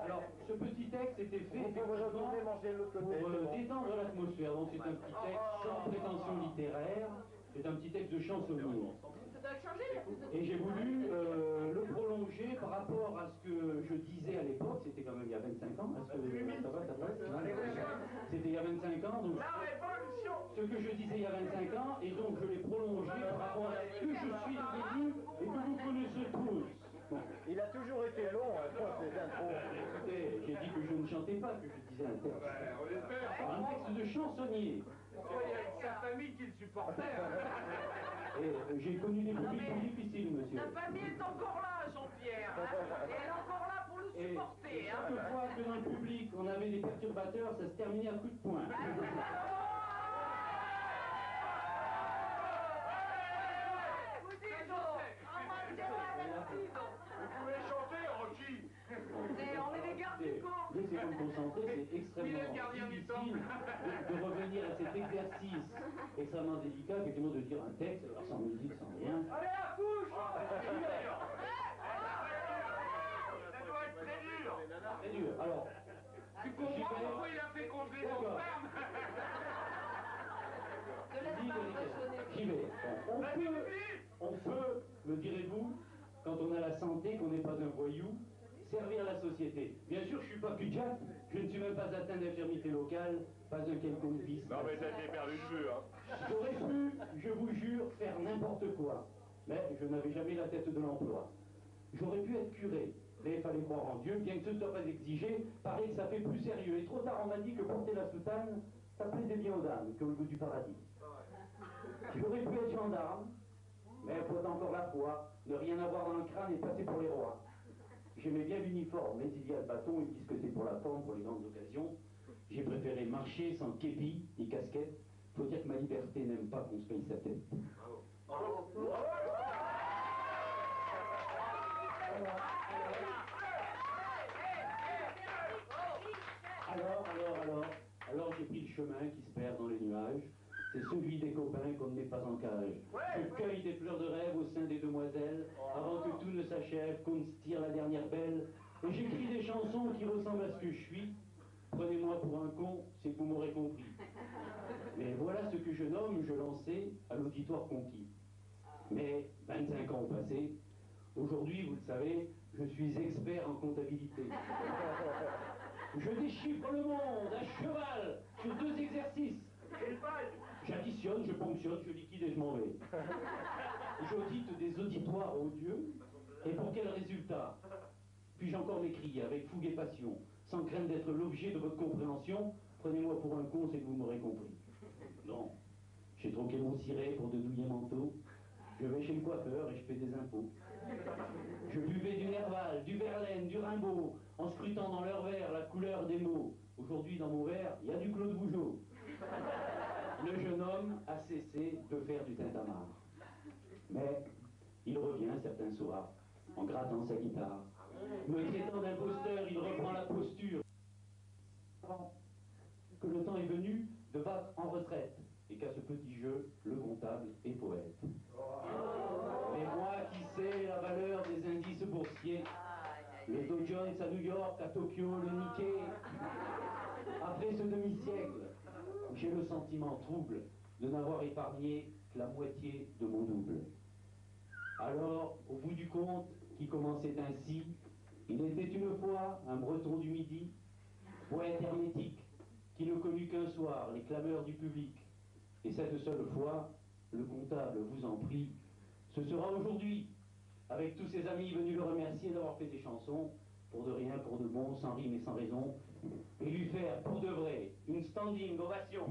Alors, ce petit texte était fait Vous pouvez retourner manger de l'autre côté. pour détendre l'atmosphère. Donc c'est un petit texte sans prétention littéraire, c'est un petit texte de chansonnier. Ça doit changer, il y a plus de... Et j'ai voulu le prolonger par rapport à ce que je disais à l'époque, c'était quand même il y a 25 ans, est-ce que ça va, ça passe? C'était il y a 25 ans, donc ce que je disais il y a 25 ans, et donc je l'ai prolongé par rapport à ce que je suis devenu et que vous connaissez tous. Bon. Il a toujours été long, ces intros. Écoutez, j'ai dit que je ne chantais pas, que je disais un texte. On espère. Un texte de chansonnier. Il y a sa famille qui le supportait. Et j'ai connu des publics plus difficiles, monsieur. Ta famille est encore là, Jean-Pierre. Hein, et elle est encore là pour le Et supporter. Hein. chaque fois que dans le public on avait des perturbateurs, ça se terminait à coups de poing. Vous pouvez chanter, Rocky. On est des gardes du corps. Laissez-vous me concentrer, c'est Il est le extrêmement gardien du temps. difficile de revenir à cet exercice extrêmement délicat, effectivement, de dire un texte, alors sans musique, sans rien. Allez, à la couche. Ça doit être très dur. Très dur. Alors, Tu comprends pourquoi il a fait congeler son D'accord. sperme? Ne laisse pas impressionner. j'y vais. Bon, on peut, me direz-vous, quand on a la santé, qu'on n'est pas un voyou, servir la société. Bien sûr, je ne suis pas cul-de-jatte, je ne suis même pas atteint d'infirmité locale, pas un quelconque vice. Non mais t'as perdu de vue, hein. J'aurais pu, je vous jure, faire n'importe quoi, mais je n'avais jamais la tête de l'emploi. J'aurais pu être curé, mais il fallait croire en Dieu, bien que ce ne soit pas exigé, pareil que ça fait plus sérieux. Et trop tard, on m'a dit que porter la soutane, ça plaisait bien aux dames, comme le goût du paradis. J'aurais pu être gendarme, mais il faut encore la foi, ne rien avoir dans le crâne et passer pour les rois. J'aimais bien l'uniforme, mais il y a le bâton, ils disent que c'est pour la forme, pour les grandes occasions. J'ai préféré marcher sans képi ni casquette. Faut dire que ma liberté n'aime pas qu'on se paye sa tête. Alors j'ai pris le chemin qui se perd dans les nuages. C'est celui des copains qu'on ne met pas en cage. Je cueille des fleurs de rêve au sein des demoiselles, avant que tout ne s'achève, qu'on ne se tire la dernière belle. Et j'écris des chansons qui ressemblent à ce que je suis. Prenez-moi pour un con, c'est que vous m'aurez compris. Mais voilà ce que je nomme, je lançais à l'auditoire conquis. Mais 25 ans ont passé. Aujourd'hui, vous le savez, je suis expert en comptabilité. Je déchiffre le monde à cheval sur 2 exercices. J'additionne, je ponctionne, je liquide et je m'en vais. J'audite des auditoires odieux. Et pour quel résultat? Puis-je encore m'écrier avec fougue et passion, sans crainte d'être l'objet de votre compréhension? Prenez-moi pour un con, c'est que vous m'aurez compris. Non, j'ai troqué mon ciré pour de douillets manteaux. Je vais chez le coiffeur et je paie des impôts. Je buvais du Nerval, du Verlaine, du Rimbaud, en scrutant dans leur verre la couleur des mots. Aujourd'hui, dans mon verre, il y a du Claude Bougeot. Le jeune homme a cessé de faire du tintamarre. Mais il revient certains soirs, en grattant sa guitare. Me traitant d'imposteur, il reprend la posture. Que le temps est venu de battre en retraite, et qu'à ce petit jeu, le comptable est poète. Mais moi qui sais la valeur des indices boursiers, le Dow Jones à New York, à Tokyo, le Nikkei, après ce demi-siècle, j'ai le sentiment trouble de n'avoir épargné que la moitié de mon double. Alors, au bout du compte, qui commençait ainsi, il était une fois un breton du Midi, poète hermétique, qui ne connut qu'un soir les clameurs du public. Et cette seule fois, le comptable vous en prie, ce sera aujourd'hui, avec tous ses amis venus le remercier d'avoir fait des chansons, pour de rien, pour de bon, sans rime et sans raison, et lui faire, pour de vrai, une standing ovation.